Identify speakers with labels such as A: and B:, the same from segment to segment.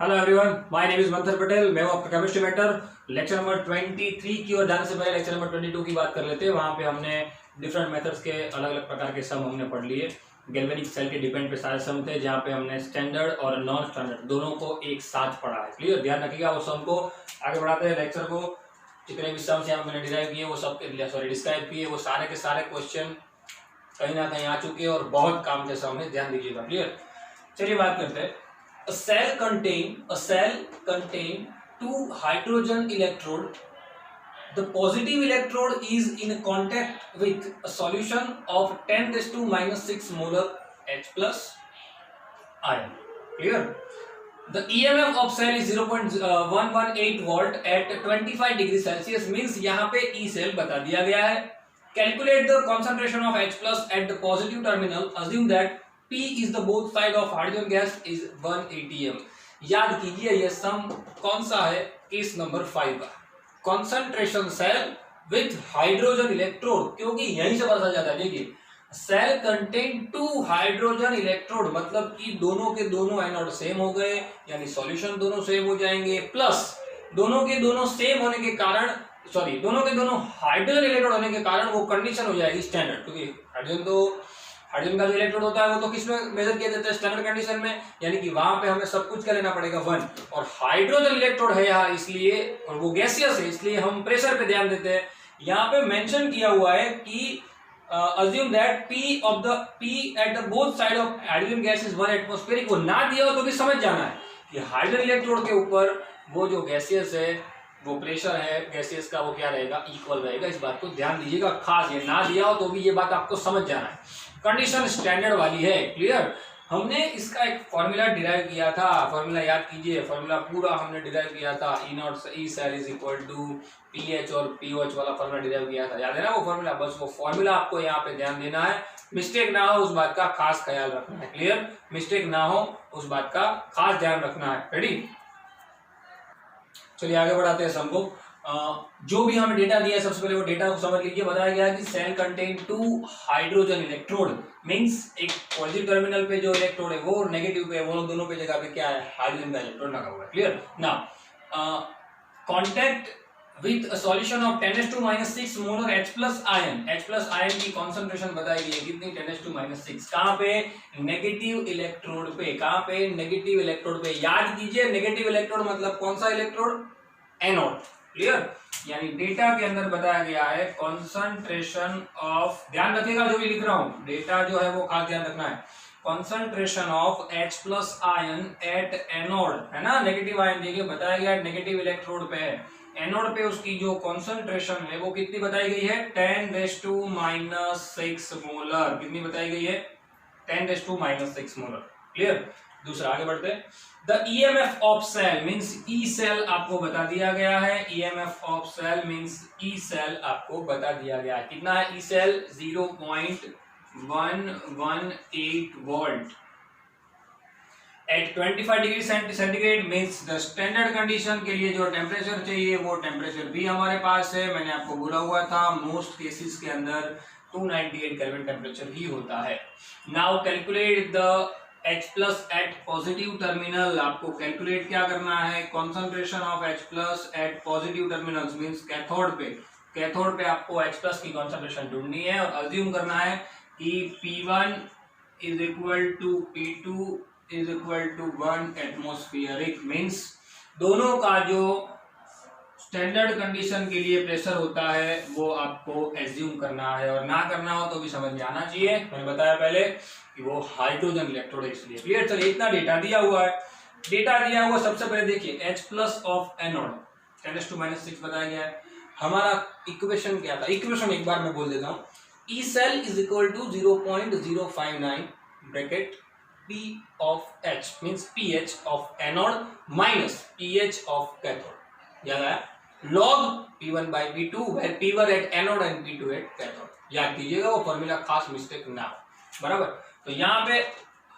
A: Hello everyone, my name is Manthar Patel. मैं हूं आपका केमिस्ट्री मेंटर। लेक्चर नंबर 23 की ओर जाने से पहले लेक्चर नंबर 22 की बात कर लेते हैं। वहां पे हमने डिफरेंट मेथड्स के अलग अलग प्रकार के सम हमने पढ़ लिए। गैल्वेनिक सेल के डिपेंड पे सारे सम थे, जहां पे हमने स्टैंडर्ड और नॉन स्टैंडर्ड दोनों को एक साथ पढ़ा है। क्लियर? ध्यान रखिएगा। वो सम को आगे बढ़ाते हैं लेक्चर को। जितने भी सम यहाँ मैंने डिराइव किए वो सब डिस्क्राइब किए, वो सारे के सारे क्वेश्चन कहीं ना कहीं आ चुके हैं और बहुत काम के सम है। ध्यान दीजिएगा। क्लियर? चलिए बात करते हैं। A cell contain two hydrogen electrode. The positive electrode is in contact with a solution of 10 raised to minus 6 molar H plus ion. Clear? The EMF of cell is 0.118 volt at 25 degree Celsius. Means यहाँ पे E cell बता दिया गया है. Calculate the concentration of H plus at the positive terminal. Assume that P is the both side of hydrogen gas is 1 atm. याद कीजिए ये सम कौन सा है? केस नंबर 5 का। Concentration cell with hydrogen electrode, क्योंकि यहीं से पता चल जाता है। देखिए, cell contain two hydrogen electrode, मतलब कि दोनों के दोनों एनोड सेम हो गए, यानी सॉल्यूशन दोनों सेम हो जाएंगे। प्लस दोनों के दोनों सेम होने के कारण, दोनों के दोनों हाइड्रोजन इलेक्ट्रोड होने के कारण वो कंडीशन हो जाएगी स्टैंडर्ड। क्योंकि हाइड्रोजन का जो इलेक्ट्रोड होता है वो तो किस में मेजर किया जाता है? स्टैंडर्ड कंडीशन में। यानी कि वहां पे हमें सब कुछ क्या लेना पड़ेगा? 1। और हाइड्रोजन इलेक्ट्रोड है यहाँ इसलिए, और वो गैसियस है इसलिए हम प्रेशर पे ध्यान देते हैं। यहाँ पे मेंशन किया हुआ है कि assume that P at the both side of hydrogen gas is 1 atmospheric। वो ना दिया हो तो भी समझ जाना है कि हाइड्रोजन इलेक्ट्रोड के ऊपर वो जो गैसियस है, वो प्रेशर है गैसियस का, वो क्या रहेगा? इक्वल रहेगा। इस बात को ध्यान दीजिएगा खास। ये ना दिया हो तो भी ये बात आपको समझ जाना है। कंडीशन स्टैंडर्ड वाली है। क्लियर? हमने इसका एक फॉर्मूला डिराइव किया था। फॉर्मूला याद कीजिए। फॉर्मूला पूरा हमने डिराइव किया था। E cell is equal to PH और POH वाला फॉर्मूला डिराइव किया था। याद है ना वो फॉर्मूला? बस वो फॉर्मूला आपको यहाँ पे ध्यान देना है। मिस्टेक ना हो उस बात का खास ख्याल रखना है। क्लियर? मिस्टेक ना हो उस बात का खास ध्यान रखना है। रेडी? चलिए आगे बढ़ाते हैं सम को। जो भी हमें डेटा दिया है सबसे पहले वो डेटा को समझ लीजिए। बताया गया है कि cell contain two hydrogen electrode. Means एक पॉजिटिव टर्मिनल पे जो इलेक्ट्रोड है वो नेगेटिव पे, वो दोनों पे जगह पे क्या है? हाइड्रोजन का इलेक्ट्रोड लगा हुआ है। Clear? Now contact with a solution of 10⁻⁻⁶ molar H plus ion. H plus ion की कॉन्सेंट्रेशन बताई गई है कितनी? 10⁻⁻⁶। कहां पे? नेगेटिव इलेक्ट्रोड पे। कहां पे? नेगेटिव इलेक्ट्रोड पे। याद कीजिए, नेगेटिव इलेक्ट्रोड मतलब कौन सा इलेक्ट्रोड? एनोड। क्लियर? यानी डेटा के अंदर बताया गया है कॉन्सेंट्रेशन ऑफ, ध्यान रखिएगा जो भी लिख रहा हूं, डेटा जो है वो खास ध्यान रखना है। Concentration of H plus ion at anode, है ना? नेगेटिव आयन देखिए बताया गया नेगेटिव इलेक्ट्रोड पे है। एनोड पे उसकी जो कॉन्सेंट्रेशन है वो कितनी बताई गई है? 10⁻⁻⁶ मोलर। कितनी बताई गई है? 10⁻⁻⁶ मोलर। क्लियर? दूसरा आगे बढ़ते हैं। The EMF of cell means E cell आपको बता दिया गया है। EMF of cell means E cell आपको बता दिया गया है। कितना है E cell? 0.118 volt at 25 degree centigrade. Means the standard condition के लिए जो टेम्परेचर चाहिए वो टेम्परेचर भी हमारे पास है। मैंने आपको बोला हुआ था मोस्ट केसेस के अंदर 298 केल्विन टेम्परेचर ही होता है। Now calculate the H plus at positive terminal. आपको कैलकुलेट क्या करना है? Concentration of H plus at positive terminal means cathode पे। कैथोड पे आपको H प्लस की कॉन्सेंट्रेशन ढूंढनी है और अज्यूम करना है कि P1 is equal to P2 is equal to 1 atmospheric. Means दोनों का जो स्टैंडर्ड कंडीशन के लिए प्रेशर होता है वो आपको एज्यूम करना है, और ना करना हो तो भी समझ में आना चाहिए। मैंने बताया पहले कि वो हाइड्रोजन इलेक्ट्रोड है इसलिए। क्लियर? चलिए इतना डेटा दिया हुआ है। डेटा दिया हुआ सबसे पहले देखिए H प्लस ऑफ एनोड 10⁻⁶ बताया गया है। हमारा इक्वेशन क्या था? इक्वेशन एक बार मैं बोल देता हूँ। E cell is equal to 0.059 bracket P of H means PH of anode minus PH of cathode. याद आया? log P1 by P2 where P1 at anode and P2 at cathode. याद कीजिएगा वो फॉर्मूला, खास मिस्टेक ना हो। बराबर? तो यहाँ पे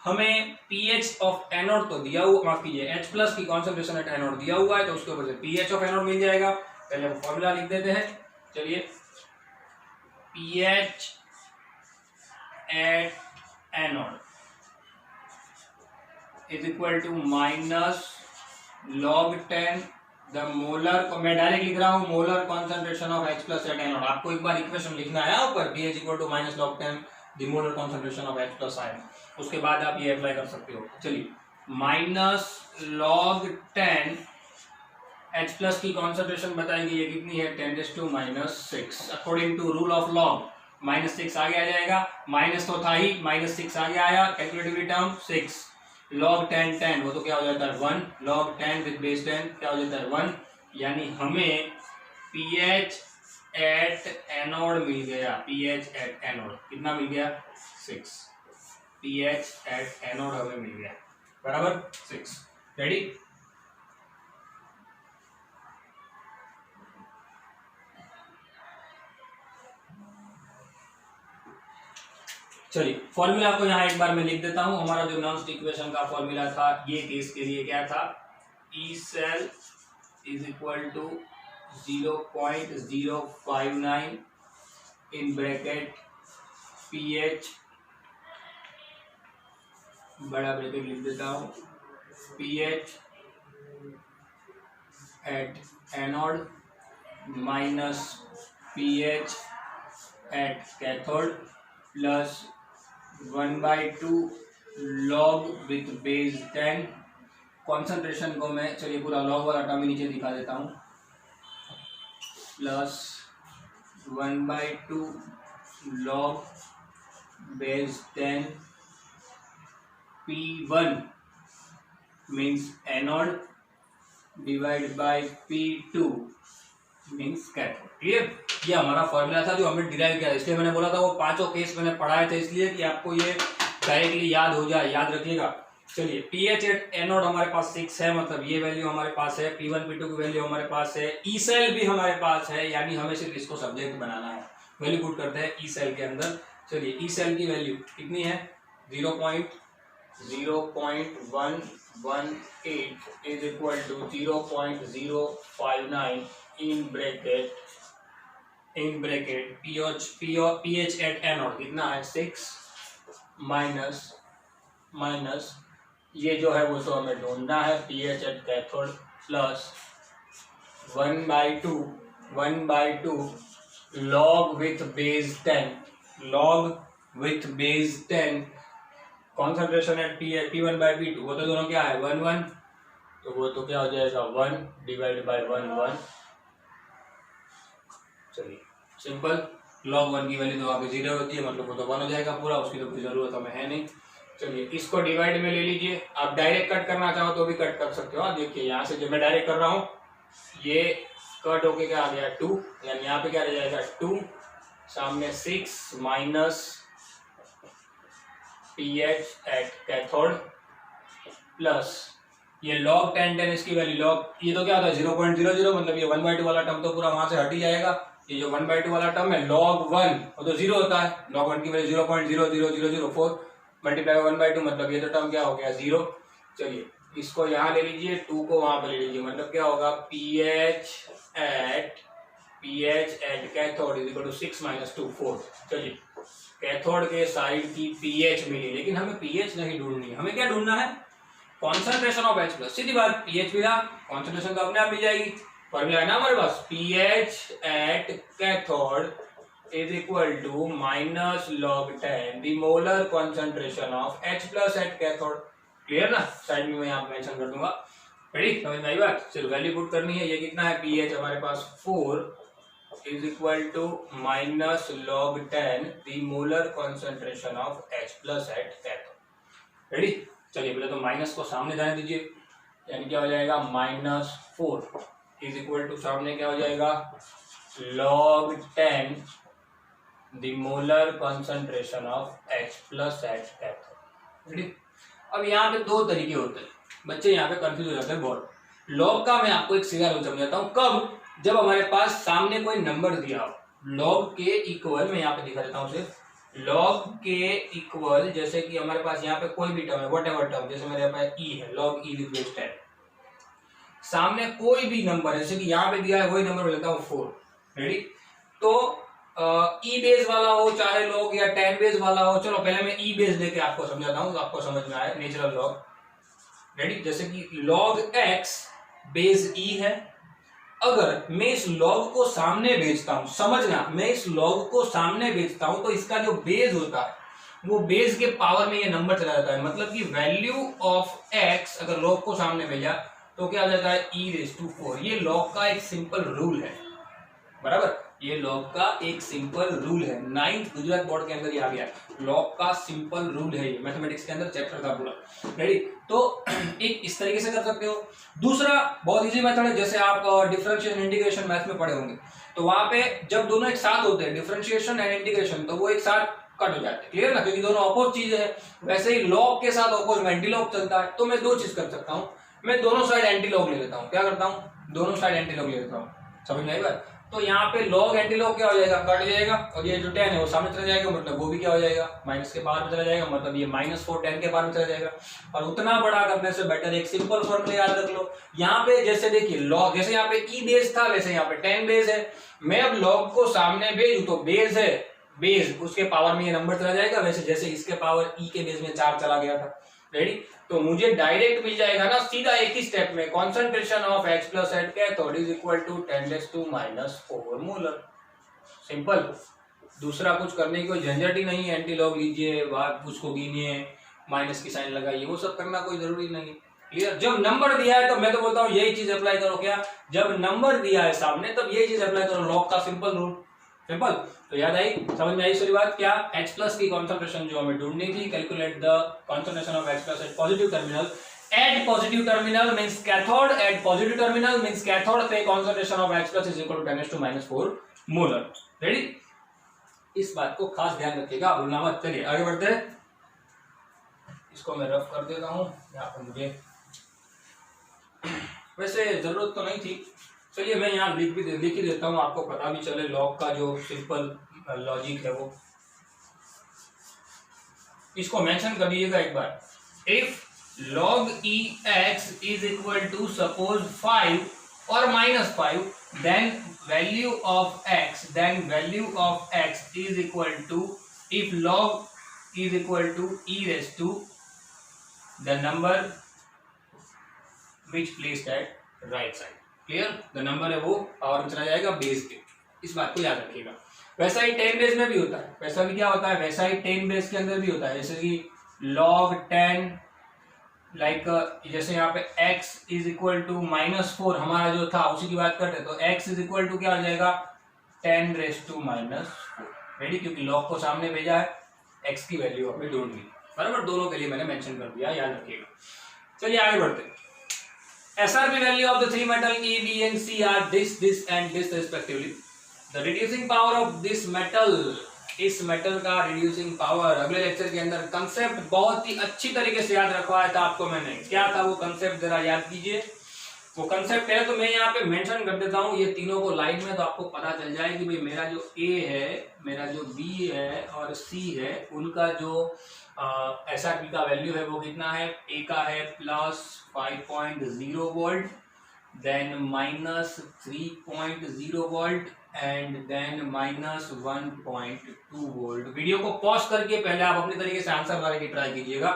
A: हमें PH ऑफ एनोड तो दिया हुआ, माफ कीजिए H प्लस की कॉन्सेंट्रेशन एट एनोड दिया हुआ है, तो उसके ऊपर से PH ऑफ एनोड मिल जाएगा। पहले हम फॉर्मूला लिख देते हैं। चलिए, PH at anode is equal to minus log 10 the molar को मैं डायरेक्ट लिख रहा हूँ molar concentration of H plus at anode. आपको एक बार इक्वेशन लिखना है ऊपर pH equal to minus log 10 the molar concentration of H plus ion, उसके बाद आप ये अप्लाई कर सकते हो। चलिए माइनस log 10 H प्लस की कॉन्सेंट्रेशन बताएंगे ये कितनी है 10⁻⁻⁶। According to rule of log -6 आगे आ जाएगा, माइनस तो था ही, -6 आगे आया, कैलकुलेटिव टर्म 6 log 10 वो तो क्या हो जाता है 1 log 10 विद बेस 10 क्या हो जाता है 1, यानी हमें pH एट एनोड मिल गया। pH एट एनोड कितना मिल गया 6, pH एट एनोड हमें मिल गया बराबर 6। रेडी? चलिए फॉर्मूला को यहाँ एक बार मैं लिख देता हूं। हमारा जो नॉन स्टिक इक्वेशन का फॉर्मूला था ये केस के लिए क्या था, E cell is equal to 0.059 इन ब्रैकेट पीएच, बड़ा ब्रैकेट लिख देता हूं, pH at anode minus pH at cathode plus 1/2 log with base 10। कॉन्सेंट्रेशन को मैं चलिए पूरा लॉग वाला टर्म नीचे दिखा देता हूँ, plus 1/2 log base 10 P1 means anode divide by P2 means cathode. Clear? ये हमारा फॉर्मूला था जो हमने डिराइव किया, इसलिए मैंने बोला था वो पांचों केस मैंने पढ़ाए थे इसलिए कि आपको ये डायरेक्टली याद हो जाए, याद रखिएगा। चलिए pH एट एनोड हमारे पास 6 है, मतलब ये वैल्यू हमारे पास है, P1 P2 की वैल्यू हमारे पास है, ई सेल भी हमारे पास है, यानी हमें सिर्फ इसको सब्जेक्ट बनाना है। वैल्यू पुट करते हैं ई सेल के अंदर। चलिए ई सेल की वैल्यू कितनी है 0.0118 इज इक्वल टू 0.059 इन ब्रैकेट pH एट एनोड कितना है 6 माइनस ये जो है वो तो हमें ढूंढना है pH at cathode plus 1/2 log with base 10 concentration eight P1/P2 वो तो दोनों क्या है 1 तो वो तो क्या हो जाएगा 1 डिवाइड बाय 1। चलिए सिंपल, log 1 की वैल्यू तो वहाँ पे 0 होती है, मतलब वो तो 1 हो जाएगा पूरा, उसकी तो कोई जरूरत हमें है नहीं। चलिए इसको डिवाइड में ले लीजिए, आप डायरेक्ट कट करना चाहो तो भी कट कर सकते हो। देखिए यहाँ से जब मैं डायरेक्ट कर रहा हूँ ये कट होके क्या आ गया 2, यानी यहाँ पे क्या रह जाएगा 2, सामने 6 minus pH at cathode plus ये log 10 इसकी वैल्यू log, ये तो क्या होता है 0.00, मतलब ये 1/2 वाला टर्म तो पूरा वहां से हट ही जाएगा। ये जो 1/2 वाला टर्म है log 1 वो तो 0 होता है, log 1 की वैल्यू 0.00004 मल्टीप्लाई 1/2, मतलब ये तो टर्म क्या हो गया 0। चलिए इसको यहाँ ले लीजिए, 2 को वहां पे ले लीजिए, मतलब क्या होगा pH at cathode is equal to 6 minus 2 4। चलिए कैथोड के साइड की pH मिली, लेकिन हमें pH नहीं ढूंढनी है, हमें क्या ढूंढना है कॉन्सेंट्रेशन ऑफ H प्लस। सीधी बात, pH मिला, कॉन्सेंट्रेशन तो अपने आप मिल जाएगी। फॉर्मूला है ना हमारे पास, pH at cathode is equal to minus log 10 the molar concentration of H plus at cathode. Clear ना? साइड में मैं यहाँ मेंशन कर दूंगा। रेडी? समझ में आई बात? चलो वैल्यू पुट करनी है। ये कितना है pH हमारे पास 4 is equal to minus log 10 the molar concentration of H plus at cathode. Ready? चलिए पहले तो माइनस को सामने जाने दीजिए, यानी क्या हो जाएगा -4 इज इक्वल टू सामने क्या हो जाएगा log 10 the molar concentration of H plus at cathode. Ready? अब यहाँ पे दो तरीके होते हैं, बच्चे यहाँ पे कंफ्यूज हो जाते हैं बहुत। लॉग का मैं आपको एक सीधा रूल समझाता हूँ, कब? जब हमारे पास सामने कोई नंबर दिया हो, लॉग के इक्वल, मैं यहाँ पे दिखा देता हूँ सिर्फ, लॉग के इक्वल, जैसे कि हमारे पास यहाँ पे कोई भी टर्म है, व्हाटएवर टर्म, जैसे मेरे पास ई है, log e विद बेस 10, सामने कोई भी नंबर, जैसे कि यहाँ पे दिया है वही नंबर लेता हूँ 4। रेडी? तो ई बेस वाला हो चाहे लॉग या 10 बेस वाला हो, चलो पहले मैं ई बेस लेके आपको समझाता हूँ तो आपको समझ में आए नेचुरल लॉग। रेडी? जैसे कि log x बेस ई है। अगर मैं इस लॉग को सामने भेजता हूं, समझना, मैं इस लॉग को सामने भेजता हूं तो इसका जो बेस होता है वो बेस के पावर में ये नंबर चला जाता है। मतलब कि वैल्यू ऑफ एक्स अगर लॉग को सामने भेजा तो क्या आ जाता है e⁴। ये लॉग का एक सिंपल रूल है, बराबर, ये लॉग का एक सिंपल रूल है। 9th गुजरात बोर्ड के अंदर ये आ गया, लॉग का सिंपल रूल है ये, मैथमेटिक्स के अंदर चैप्टर था पूरा। रेडी? तो एक इस तरीके से कर सकते हो। दूसरा बहुत इजी मेथड है, जैसे आप डिफरेंशिएशन इंटीग्रेशन मैथ में पढ़े होंगे, तो वहां पे जब दोनों एक साथ होते हैं डिफरेंशिएशन एंड इंटीग्रेशन, तो वो एक साथ कट हो जाते हैं, क्लियर ना, क्योंकि दोनों अपोज चीज है। वैसे ही लॉग के साथ अपोज में एंटी लॉग चलता है। तो मैं दो चीज कर सकता हूँ, मैं दोनों साइड एंटी लॉग ले लेता हूँ। क्या करता हूँ? दोनों साइड एंटी लॉग ले लेता हूँ। समझ में आई बात? तो यहाँ पे लॉग एंटी लॉग क्या हो जाएगा, कट जाएगा, और ये जो 10 है वो सामने चला जाएगा, मतलब वो भी क्या हो जाएगा, माइनस के पावर में चला जाएगा, मतलब ये -4 10 के पावर में चला जाएगा। और उतना बड़ा करने से बेटर एक सिंपल फॉर्मूला याद रख लो। यहाँ पे जैसे देखिए लॉग, जैसे यहाँ पे ई बेस था वैसे यहाँ पे 10 बेस है। मैं अब लॉग को सामने भेजू तो बेस है, बेस उसके पावर में ये नंबर चला जाएगा, वैसे जैसे इसके पावर ई के बेस में 4 चला गया था। रेडी? तो मुझे डायरेक्ट मिल जाएगा ना सीधा एक ही स्टेप में, concentration of H plus at cathode is equal to 10⁻⁻⁴ molar. Simple, दूसरा कुछ करने की कोई झंझट ही नहीं है। एंटी लॉग लीजिए, उसको गिनिए, माइनस की साइन लगाइए, वो सब करना कोई जरूरी नहीं। क्लियर? जब नंबर दिया है तो मैं तो बोलता हूँ यही चीज अप्लाई करो। क्या? जब नंबर दिया है सामने तब यही चीज अप्लाई करो, लॉग का सिंपल रूल। सिंपल, तो याद आई, समझ में आई सारी बात? क्या H प्लस की कॉन्सेंट्रेशन जो हमें ढूंढनी थी, calculate the concentration of H plus at positive terminal, at positive terminal means cathode, at positive terminal means cathode पे concentration of H plus is equal to 10⁻⁴ molar. Ready? इस बात को खास ध्यान रखिएगा, भूलना मत। चलिए आगे बढ़ते हैं। इसको मैं रफ कर देता हूं यहाँ पर, मुझे वैसे जरूरत तो नहीं थी। चलिए मैं यहाँ लिख ही देता हूँ, आपको पता भी चले लॉग का जो सिंपल लॉजिक है वो। इसको मेंशन कर दीजिएगा एक बार। If log ex is equal to suppose 5 और -5, then value of x is equal to, if log is equal to e raised to the number which placed at right side। Clear? The number है वो power में चला जाएगा base के, इस बात को याद रखिएगा। वैसा ही 10 बेस में भी होता है, वैसा भी क्या होता है, वैसा ही 10 बेस के अंदर भी होता है। जैसे कि log 10 जैसे यहाँ पे x इज इक्वल टू -4 हमारा जो था उसी की बात करते हैं, तो x इज इक्वल टू क्या हो जाएगा 10⁻⁻⁴। रेडी? क्योंकि log को सामने भेजा है, x की वैल्यू हमें ढूंढनी, बराबर। दोनों के लिए मैंने मेंशन कर दिया, याद रखिएगा। चलिए आगे बढ़ते हैं। SRP value of the three metal E, B and C are this and this respectively. The reducing power of this metal, इस मेटल का रिड्यूसिंग पावर अगले लेक्चर के अंदर कंसेप्ट बहुत ही अच्छी तरीके से याद रखवाया था आपको मैंने। क्या था वो कंसेप्ट, जरा याद कीजिए। वो कंसेप्ट है तो मैं यहाँ पे मेंशन कर देता हूँ ये तीनों को लाइन में, तो आपको पता चल जाए कि भाई मेरा जो A है, मेरा जो B है और C है, उनका जो SRP का वैल्यू है वो कितना है। A का है +5.0 volt, then -3.0 volt and then -1.2 volt. Video को पॉज करके पहले आप अपनी तरीके से आंसर बनाने की ट्राई कीजिएगा,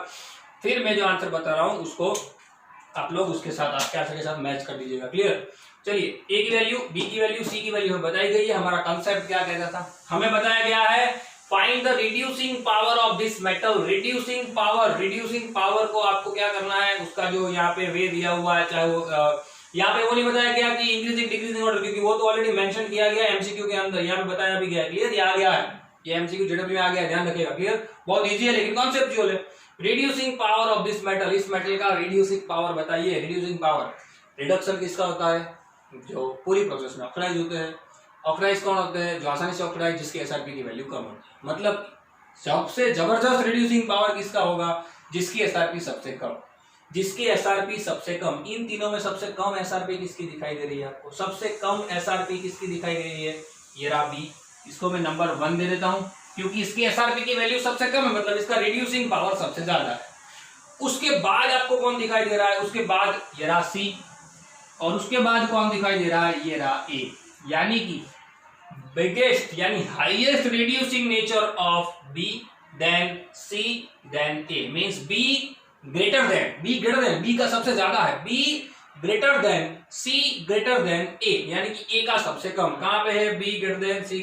A: फिर मैं जो आंसर बता रहा हूँ उसको आप लोग उसके साथ आपके आंसर के साथ मैच कर दीजिएगा। क्लियर? चलिए, ए की वैल्यू, बी की वैल्यू, सी की वैल्यू हमें बताई गई है। हमारा कंसेप्ट क्या कहता था, हमें बताया गया है find the reducing power of this metal. Reducing power को आपको क्या करना है, उसका जो यहाँ पे वे दिया हुआ है, चाहे वो यहाँ पे वो नहीं बताया गया कि इंक्रीजिंग डिक्रीजिंग ऑर्डर, क्योंकि वो तो ऑलरेडी मेंशन किया गया एमसीक्यू के अंदर, यहाँ पे बताया भी गया। क्लियर? ये आ गया है, ये एमसीक्यू जेडब्ल्यू में आ गया, ध्यान रखिएगा। क्लियर? बहुत इजी है लेकिन कॉन्सेप्चुअल है। Reducing power of this metal, इस मेटल का रिड्यूसिंग पावर बताइए। रिड्यूसिंग पावर, रिडक्शन किसका होता है, जो पूरी प्रोसेस में ऑक्साइड होते हैं। ऑक्साइड कौन होते हैं, जो आसानी से ऑक्साइड जिसके एसआरपी की वैल्यू कम होती है। मतलब सबसे जबरदस्त रिड्यूसिंग पावर किसका होगा, जिसकी एसआरपी सबसे कम, जिसकी एसआरपी सबसे कम। इन तीनों में सबसे कम एसआरपी किसकी दिखाई दे रही है आपको, सबसे कम एसआरपी किसकी दिखाई दे रही है, ये रहा बी। इसको मैं नंबर 1 दे देता हूं क्योंकि इसकी एसआरपी की वैल्यू सबसे कम है, मतलब इसका रिड्यूसिंग पावर सबसे ज्यादा है। उसके बाद आपको कौन दिखाई दे रहा है, उसके बाद ये रहा सी, और उसके बाद कौन दिखाई दे रहा है, ये रहा ए। यानी कि बिगेस्ट यानी highest reducing nature of B, then C, then A, means B greater than, B का सबसे ज्यादा है, B greater than C greater than A, यानी कि ए का सबसे कम कहां पे है, B greater than C,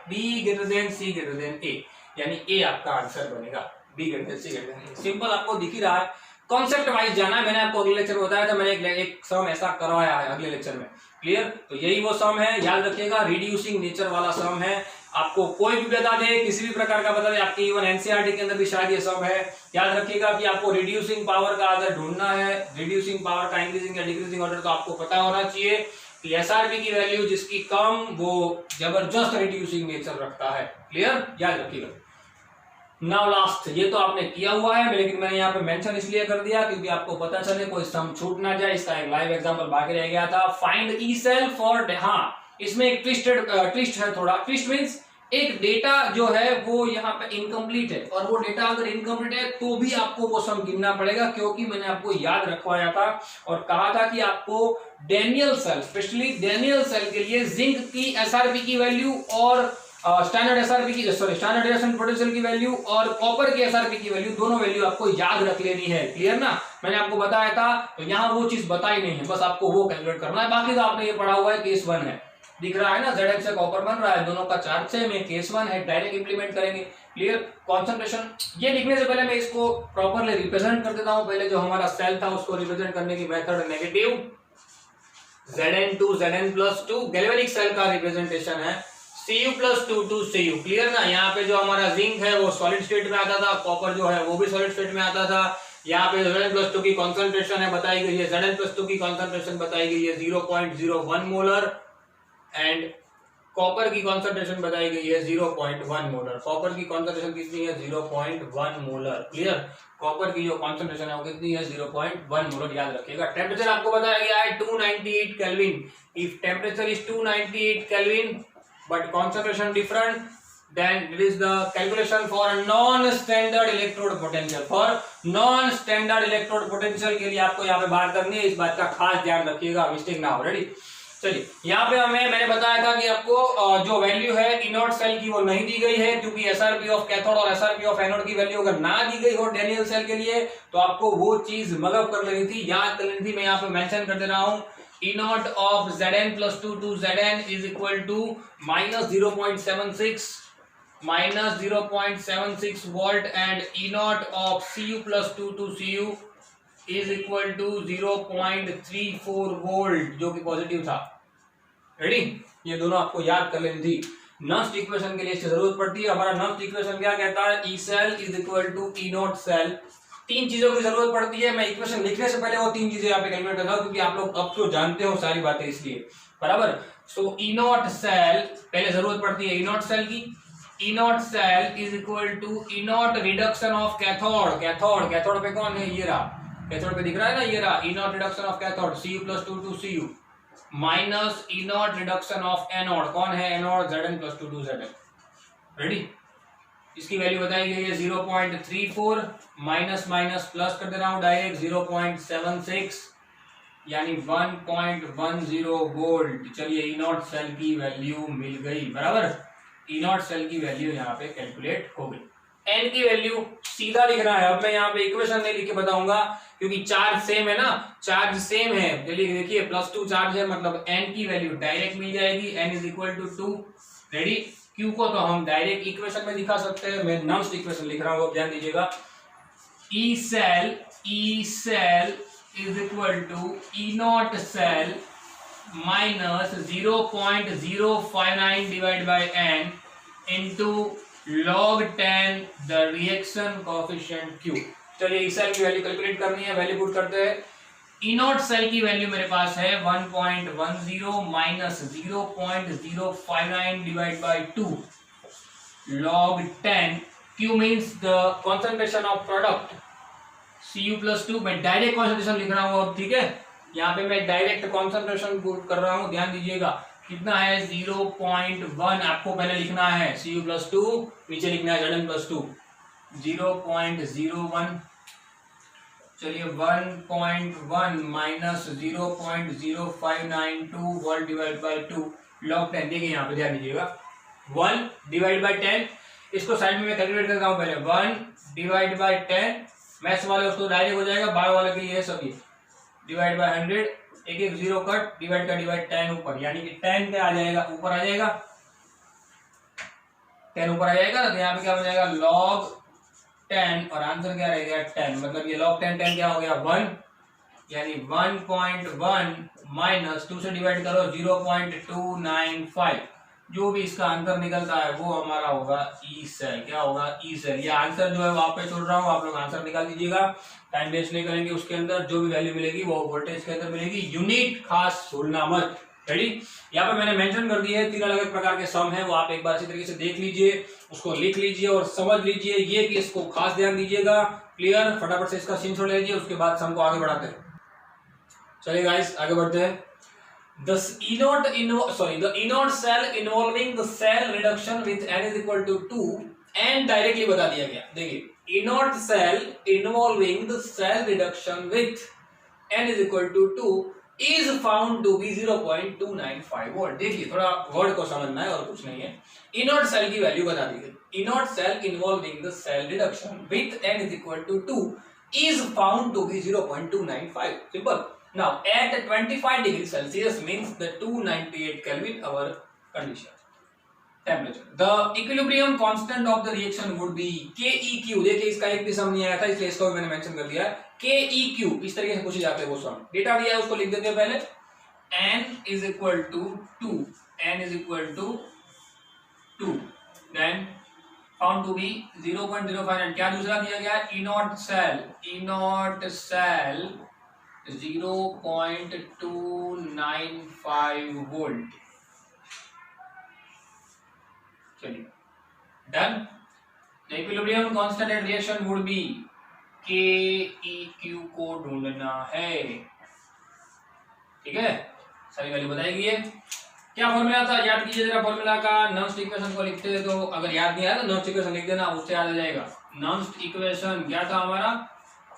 A: B greater than C greater than A, यानी ए आपका आंसर बनेगा, B greater than C greater than A. Simple आपको दिख ही रहा है, कॉन्सेप्ट वाइज जाना है। मैंने आपको अगले लेक्चर में बताया था, मैंने एक सम ऐसा करवाया है अगले लेक्चर में, क्लियर। तो यही वो सम है, याद रखिएगा, रिड्यूसिंग नेचर वाला सम है। आपको कोई भी बता दे, किसी भी प्रकार का बता दे, आपके इवन एनसीईआरटी के अंदर भी शायद ये सम है। याद रखिएगा कि आपको रिड्यूसिंग पावर का अगर ढूंढना है, रिड्यूसिंग पावर का इंक्रीजिंग या डिक्रीजिंग ऑर्डर, तो आपको पता होना चाहिए कि एसआरपी की वैल्यू जिसकी कम वो जबरदस्त रिड्यूसिंग नेचर रखता है, क्लियर, याद रखिएगा। नाउ लास्ट, ये तो आपने किया हुआ है, लेकिन मैंने यहाँ पे मेंशन इसलिए कर दिया क्योंकि आपको पता चले, कोई सम छूट ना जाए। इसका एक लाइव एग्जांपल बाकी रह गया था, फाइंड ई सेल फॉर, हाँ इसमें एक ट्विस्ट है थोड़ा। ट्विस्ट मींस एक डेटा जो है वो यहाँ पे इनकम्प्लीट है, और वो डेटा अगर इनकम्प्लीट है तो भी आपको वो सम गिनना पड़ेगा, क्योंकि मैंने आपको याद रखवाया था और कहा था कि आपको Daniell cell, specially Daniell cell के लिए जिंक की एसआरपी की वैल्यू और स्टैंडर्ड एसआरपी की, स्टैंडर्ड रिडक्शन पोटेंशियल की वैल्यू और कॉपर की एसआरपी की वैल्यू, दोनों वैल्यू आपको याद रख लेनी है, क्लियर ना। मैंने आपको बताया था, तो यहाँ वो चीज बताई नहीं है, बस आपको वो कैलकुलेट करना है। बाकी तो आपने ये पढ़ा हुआ है, केस 1 है, दिख रहा है ना, ZF से कॉपर बन रहा है, दोनों का चार्ज सेम है, केस 1 है, डायरेक्ट इंप्लीमेंट करेंगे, क्लियर। कॉन्सेंट्रेशन, ये लिखने से पहले मैं इसको प्रॉपरली रिप्रेजेंट कर देता हूं। पहले जो हमारा सेल था उसको रिप्रेजेंट करने की method negative, Zn2 Zn+2 galvanic cell का रिप्रेजेंटेशन है, Cu+2 to Cu, क्लियर ना। यहाँ पे जो हमारा जिंक है वो सॉलिड स्टेट में आता था, कॉपर जो है वो भी सॉलिड स्टेट में आता था। यहाँ पे Zn+2 की कॉन्सेंट्रेशन है बताई गई है, Zn+2 की कॉन्सेंट्रेशन बताई गई है 0.01 मोलर, एंड कॉपर की कॉन्सेंट्रेशन बताई गई है 0.1 मोलर। कॉपर की कॉन्सेंट्रेशन कितनी है, 0.1 मोलर, क्लियर। कॉपर की जो कॉन्सेंट्रेशन है वो कितनी है, 0.1 मोलर, याद रखिएगा। टेम्परेचर आपको बताया गया है 298 kelvin. If temperature is 298 kelvin but concentration different, then it is the calculation for non-standard electrode potential। for non-standard electrode potential के लिए आपको यहाँ पे बात करनी है, इस बात का खास ध्यान रखिएगा, मिस्टेक ना हो। रेडी, चलिए यहाँ पे मैंने बताया था कि आपको जो वैल्यू है इनोड सेल की वो नहीं दी गई है, क्योंकि एसआरपी ऑफ कैथोड और एसआरपी ऑफ एनोड की वैल्यू अगर ना दी गई हो डैनियल सेल के लिए, तो आपको वो चीज मगअप कर लेनी थी, याद कर लेनी थी। मैं यहाँ पे मेंशन कर दे रहा हूँ, E naught of Zn+2 to Zn is equal to minus 0.76 volt, and E naught of Cu+2 to Cu is equal to 0.34 volt, जो कि पॉजिटिव था। रेडी, ये दोनों आपको याद कर लेनी थी। नस्ट इक्वेशन के लिए इसकी जरूरत पड़ती है। हमारा नस्ट इक्वेशन क्या कहता है, E cell is equal to E naught cell। तीन चीजों की जरूरत पड़ती है, मैं इक्वेशन लिखने से पहले वो तीन चीजें यहाँ पे कैलकुलेट करता हूँ, क्योंकि आप लोग अब तो जानते हो सारी बातें, इसलिए बराबर। सो ई नॉट सेल पहले जरूरत पड़ती है, ई नॉट सेल की। E not cell is equal to E naught reduction of cathode. Cathode पे कौन है, ये रहा, कैथोड पे दिख रहा है ना, ये रहा। E naught reduction of cathode Cu+2 to Cu minus E naught reduction of anode, कौन है anode, Zn+2 to Zn। Ready, इसकी वैल्यू बताई गई है 0.34, माइनस माइनस प्लस कर दे रहा हूं डायरेक्ट, 0.76 यानी 1.10 वोल्ट। चलिए ई नॉट सेल की वैल्यू मिल गई, बराबर। ई नॉट सेल की वैल्यू यहाँ पे कैलकुलेट हो गई। एन की वैल्यू सीधा लिखना है, अब मैं यहाँ पे इक्वेशन नहीं लिख के बताऊंगा, क्योंकि चार्ज सेम है ना, चार्ज सेम है। चलिए देखिए +2 चार्ज है, मतलब एन की वैल्यू डायरेक्ट मिल जाएगी, n is equal to 2। Ready, Q को तो हम डायरेक्ट इक्वेशन में दिखा सकते हैं, मैं नम्स इक्वेशन लिख रहा हूँ, ध्यान दीजिएगा। E cell is equal to E naught cell minus 0.059 divided by n into log 10 the reaction coefficient Q। चलिए E cell की वैल्यू कैलकुलेट करनी है, वैल्यू पुट करते हैं। E naught सेल की वैल्यू मेरे पास है 1.10 minus 0.059 divide by 2 log 10। Q means the concentration of product, Cu+2 मैं डायरेक्ट कॉन्सेंट्रेशन लिख रहा हूँ अब, ठीक है। यहाँ पे मैं डायरेक्ट कॉन्सेंट्रेशन पुट कर रहा हूँ, ध्यान दीजिएगा। कितना है 0.1 आपको पहले लिखना है, Cu+2 नीचे लिखना है Zn+2 0.01। चलिए 1.1 minus 0.0592 volt divide by 2 log 10। देखिए यहाँ पे ध्यान दीजिएगा, 1 डिवाइड बाई 10, इसको साइड में मैं कैलकुलेट करता हूँ पहले। 1 डिवाइड बाई 10, मैथ्स वाले उसको डायरेक्ट हो जाएगा, बायो वाले के लिए सभी डिवाइड बाई 100, एक एक जीरो कट, डिवाइड का डिवाइड, 10 ऊपर, यानी कि 10 क्या आ जाएगा, ऊपर आ जाएगा, 10 ऊपर आ जाएगा ना, तो यहाँ पे क्या हो जाएगा log 10 और आंसर क्या रहेगा 10, मतलब ये log 10 10 क्या हो गया 1, यानी 1.1 माइनस 2 से डिवाइड करो 0.295, जो भी इसका आंसर निकलता है वो हमारा होगा ई सेल। क्या होगा ई सेल। ये आंसर जो है वो आप पे छोड़ रहा हूँ, आप लोग आंसर निकाल दीजिएगा, टाइम वेस्ट नहीं करेंगे। उसके अंदर जो भी वैल्यू मिलेगी वो वोल्टेज के अंदर मिलेगी, यूनिट खास भूलना मत। रेडी। यहाँ पे मैंने मेंशन कर दिया है 3 अलग अलग प्रकार के सम है, वो आप एक बार इसी तरीके से देख लीजिए, उसको लिख लीजिए और समझ लीजिए, ये कि इसको खास ध्यान दीजिएगा। क्लियर। फटाफट से इसका स्क्रीनशॉट ले लीजिए, उसके बाद सम को आगे बढ़ाते हैं। चलिए गाइस आगे बढ़ते हैं। The inert cell involving the cell reduction with n is equal to 2 and directly बता दिया गया। देखिए inert cell involving the cell reduction with n is equal to 2 is found to be 0.295 volt. देखिए थोड़ा word को समझना है और कुछ नहीं है। inert cell की वैल्यू बता दी गई। inert cell involving the cell reduction with n is equal to 2 is found to be 0.295। Simple. Now at 25 degrees Celsius means the 298 Kelvin our condition temperature. The equilibrium constant of the reaction would be KEQ। देखिए इसका एक भी सम नहीं आया था, इसलिए इसको भी मैंने मेंशन कर दिया है। KEQ इस तरीके से पूछे जाते हैं वो सम। डेटा दिया है उसको लिख देते हैं पहले। n is equal to 2, n is equal to 2, then found to be 0.05 and क्या दूसरा दिया गया है inert cell 0.295 वोल्ट। चलिए done. Equilibrium constant eight reaction would be KEQ को ढूंढना है। ठीक है, सारी वैल्यू बताई गई है। क्या फॉर्मूला था याद कीजिए जरा फॉर्मूला का। नॉन्स्ट इक्वेशन को लिखते हैं तो अगर याद नहीं आया तो नॉन्स्ट इक्वेशन लिख देना, उससे याद आ जाएगा। नॉन्स्ट इक्वेशन क्या था हमारा,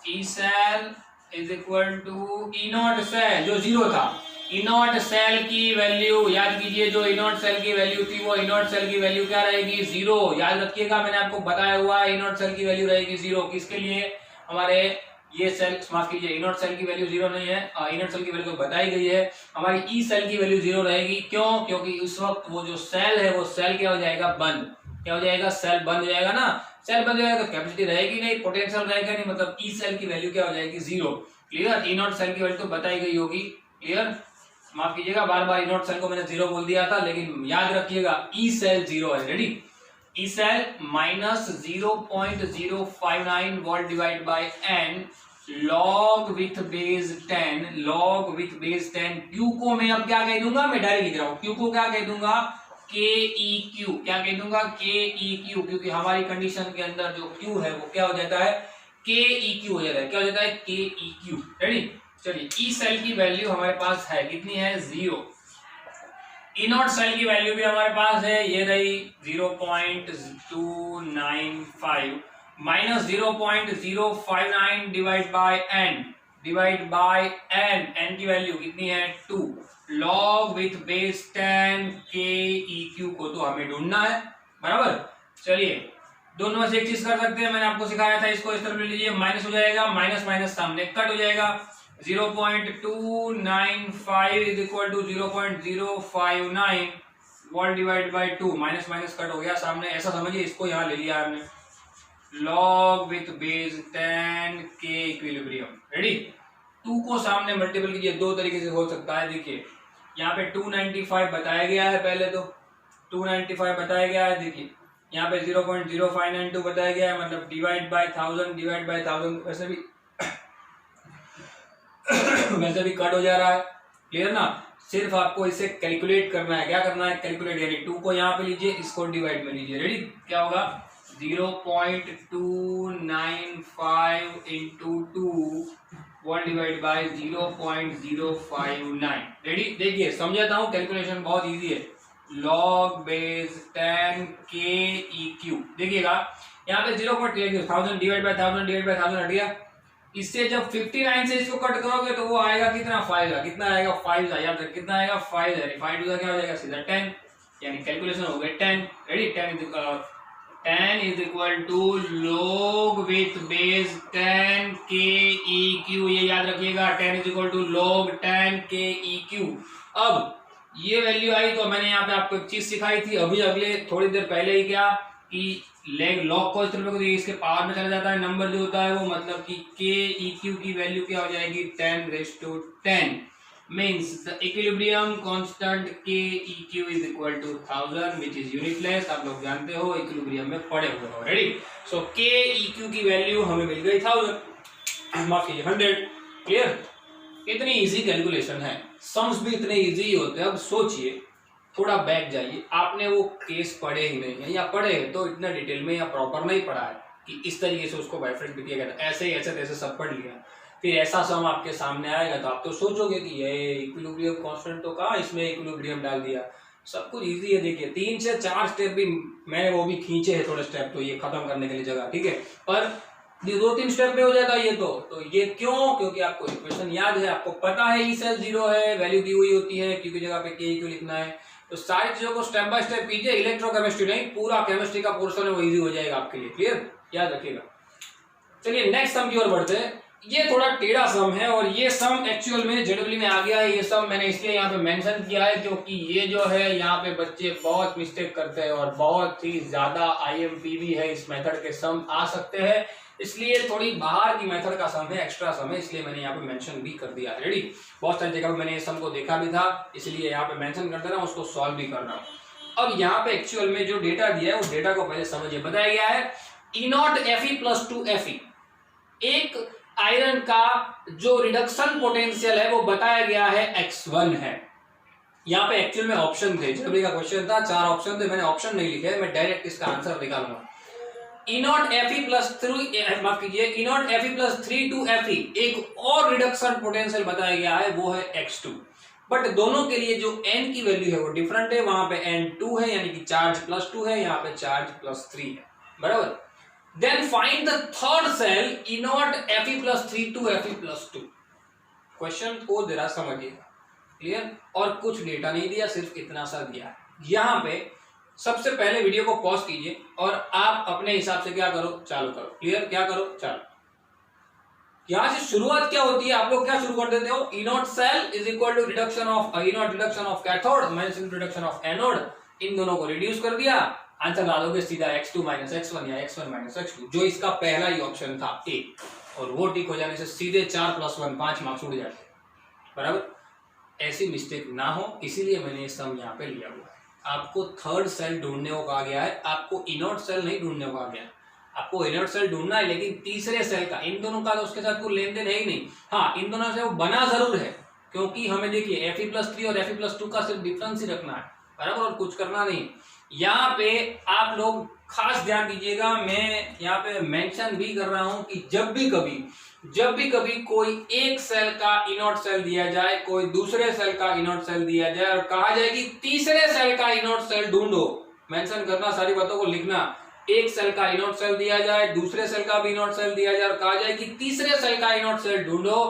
A: E cell is equal to E naught cell जो जीरो था। इनॉट सेल की वैल्यू याद कीजिए, जो इनॉट सेल की वैल्यू थी वो इनॉट सेल की वैल्यू क्या रहेगी जीरो। याद रखिएगा मैंने आपको बताया हुआ है इनॉट सेल की वैल्यू रहेगी जीरो। किसके लिए, हमारे ये सेल माफ कीजिए इनॉट सेल की वैल्यू जीरो नहीं है, इनॉट सेल की वैल्यू तो बताई गई है। हमारी ई सेल की वैल्यू जीरो रहेगी। क्यों, क्योंकि उस वक्त वो जो सेल है वो सेल क्या हो जाएगा बंद। क्या हो जाएगा, सेल बंद हो जाएगा ना। सेल बंद हो जाएगा तो कैपेसिटी रहेगी नहीं, पोटेंशियल रहेगा नहीं, मतलब ई सेल की वैल्यू क्या हो जाएगी जीरो। क्लियर। इनॉट सेल की वैल्यू तो बताई गई होगी। क्लियर। माफ कीजिएगा बार बार इनॉट सेल को मैंने जीरो बोल दिया था, लेकिन याद रखिएगा ई सेल जीरो है। Ready. E cell minus 0.059 volt divide by n log with base 10 log with base 10। Q को मैं अब क्या कह दूंगा, मैं डायरेक्ट लिख रहा हूं। Q को क्या कह दूंगा, KEQ। क्या कह दूंगा, KEQ, क्योंकि हमारी कंडीशन के अंदर जो Q है वो क्या हो जाता है KEQ हो जाता है। क्या हो जाता है KEQ। रेडी। चलिए ई सेल की वैल्यू हमारे पास है कितनी है, जीरो। इनॉट सेल की वैल्यू भी हमारे पास है, ये रही 0.295 माइनस 0.059 डिवाइड बाय n की वैल्यू कितनी है 2 log विथ बेस 10 KEQ को तो हमें ढूंढना है। बराबर। चलिए दोनों में से एक चीज कर सकते हैं, मैंने आपको सिखाया था, इसको इस तरफ ले लीजिए, माइनस हो जाएगा, माइनस माइनस सामने कट हो जाएगा। 0.295 is equal to 0.059 volt divide by 2, minus minus cut हो गया सामने। ऐसा समझिए, इसको यहाँ ले लिया हमने log विथ बेस 10 के इक्विलिब्रियम। रेडी। 2 को सामने मल्टीपल कीजिए, दो तरीके से हो सकता है। देखिए यहाँ पे 295 बताया गया है, पहले तो 295 बताया गया है। देखिए यहाँ पे 0.0592 बताया गया है, मतलब डिवाइड बाय 1000 वैसे भी कट हो जा रहा है। क्लियर ना। सिर्फ आपको इसे कैलकुलेट करना है। क्या करना है, कैलकुलेट, यानी 2 को यहाँ पे लीजिए, इसको डिवाइड में लीजिए। रेडी। क्या होगा 0.295 इंटू 2 1 डिवाइड बाय 0.059। रेडी। देखिए समझाता हूँ, कैलकुलेशन बहुत इजी है। log base 10 KEQ। देखिएगा यहाँ पे 0.1000 डिवाइड बाय 1000 हट गया। इससे जब 59 से इसको कट करोगे तो वो आएगा कितना, 5 का। कितना आएगा, 5 का। याद रख कितना आएगा, 5 का। 5 का क्या हो जाएगा सीधा 10, यानी कैलकुलेशन हो गया 10। Ready. tan is equal to log with base tan k e q, ये याद रखिएगा, tan is equal to log tan k e q। अब ये वैल्यू आई तो मैंने यहाँ पे आपको एक चीज सिखाई थी अभी अगले थोड़ी देर पहले ही, क्या कि log को इस तरह को इसके पावर में चला जाता है, नंबर जो होता है वो, मतलब कि k e q की वैल्यू क्या हो जाएगी 10⁻10 means the equilibrium constant k e q is equal to 1000 which is unitless। आप लोग जानते हो इक्विलिब्रियम में पड़े हुए हो, रेडी। सो k e q की वैल्यू हमें मिल गई 1000, माफ कीजिए 100। क्लियर, इतनी इजी कैलकुलेशन है, सम्स भी इतने इजी होते हैं। अब सोचिए, थोड़ा बैक जाइए, आपने वो केस पढ़े ही नहीं है, या पढ़े तो इतना डिटेल में या प्रॉपर नहीं पढ़ा है कि इस तरीके से उसको बाइफरेट भी किया गया था, ऐसे ही ऐसे तैसे सब पढ़ लिया, फिर ऐसा सम आपके सामने आएगा तो आप तो सोचोगे कि ये इक्विलिब्रियम कांस्टेंट तो कहाँ, इसमें इक्विलिब्रियम डाल दिया। सब कुछ इजी है, देखिए 3 से 4 स्टेप भी मैंने वो भी खींचे हैं थोड़े स्टेप, तो ये खत्म करने के लिए जगह, ठीक है, पर 2-3 स्टेप में हो जाता है ये तो ये क्यों, क्योंकि आपको इक्वेशन याद है, आपको पता है ई सेल 0 है, वैल्यू दी हुई होती है, क्योंकि जगह पे के क्यों लिखना है, तो सारी चीजों को स्टेप बाय स्टेप कीजिए। इलेक्ट्रोकेमिस्ट्री नहीं, पूरा केमिस्ट्री का पोर्शन है वो इजी हो जाएगा आपके लिए। क्लियर, याद रखिएगा। चलिए नेक्स्ट सम की ओर बढ़ते हैं। ये थोड़ा टेढ़ा सम है और ये सम एक्चुअल में जेडब्ल्यू में आ गया है। ये सम मैंने इसलिए यहाँ पे मेंशन किया है क्योंकि ये जो है यहाँ पे बच्चे बहुत मिस्टेक करते हैं और बहुत ही ज्यादा आईएमपी भी है, इस मेथड के सम आ सकते हैं, इसलिए थोड़ी बाहर की मेथड का सम है, एक्स्ट्रा सम है, इसलिए मैंने यहाँ पे मेंशन भी कर दिया है। रेडी, बहुत सारी जगह मैंने इस सम को देखा भी था, इसलिए यहाँ पे मेंशन कर दे रहा हूँ, उसको सॉल्व भी कर रहा हूँ। अब यहाँ पे एक्चुअल में जो डेटा दिया है वो डेटा को पहले समझिए। बताया गया है E0 Fe+2 Fe, एक आयरन का जो रिडक्शन पोटेंशियल है वो बताया गया है x1 है। यहाँ पे एक्चुअल में ऑप्शन थे, जेडब्ल्यू का क्वेश्चन था, 4 ऑप्शन थे, मैंने ऑप्शन नहीं लिखे, मैं डायरेक्ट इसका आंसर निकालूंगा। E0 Fe+3, माफ कीजिए, E0 Fe+3 Fe, एक और रिडक्शन पोटेंशियल बताया गया है, वो है x2। बट दोनों के लिए जो n की वैल्यू है वो डिफरेंट है, वहां पे n2 है, यानी कि चार्ज +2 है, यहाँ पे चार्ज +3 है, बराबर। Then find the third cell E0 Fe+3 to Fe+2। Question को जरा समझिएगा, क्लियर, और कुछ डेटा नहीं दिया, सिर्फ इतना सा दिया। यहाँ पे सबसे पहले वीडियो को पॉज कीजिए और आप अपने हिसाब से क्या करो, चालू करो। क्लियर, क्या करो, चालू। यहां से शुरुआत क्या होती है, आप लोग क्या शुरू कर देते हो, E0 cell is equal to reduction of E0 reduction of cathode minus reduction of anode, इन दोनों को रिड्यूस कर दिया, आंसर डालोगे सीधा x2 माइनस x1 या x1 माइनस x2, जो इसका पहला ही ऑप्शन था ए, और वो टिक हो जाने से सीधे 4+1 5 मार्क्स उड़ जाते, बराबर। ऐसी मिस्टेक ना हो इसीलिए मैंने ये सम यहाँ पे लिया हुआ है। आपको थर्ड सेल ढूंढने को कहा गया है, आपको E0 सेल नहीं ढूंढने को कहा गया है, आपको E0 सेल ढूंढना है, लेकिन तीसरे सेल का, इन दोनों का तो उसके साथ कोई लेन देन है ही नहीं। हाँ, इन दोनों से वो बना जरूर है, क्योंकि हमें देखिए Fe+3 और Fe+2 का सिर्फ डिफरेंस ही रखना है, बराबर, और कुछ करना नहीं। यहाँ पे आप लोग खास ध्यान दीजिएगा, मैं यहाँ पे मेंशन भी कर रहा हूं कि जब भी कभी कोई एक सेल का E0 सेल दिया जाए, कोई दूसरे सेल का E0 सेल दिया जाए और कहा जाए कि तीसरे सेल का E0 सेल ढूंढो, मेंशन करना, सारी बातों को लिखना। एक सेल का E0 सेल दिया जाए, दूसरे सेल का भी E0 सेल दिया जाए और कहा जाए कि तीसरे सेल का E0 सेल ढूंढो,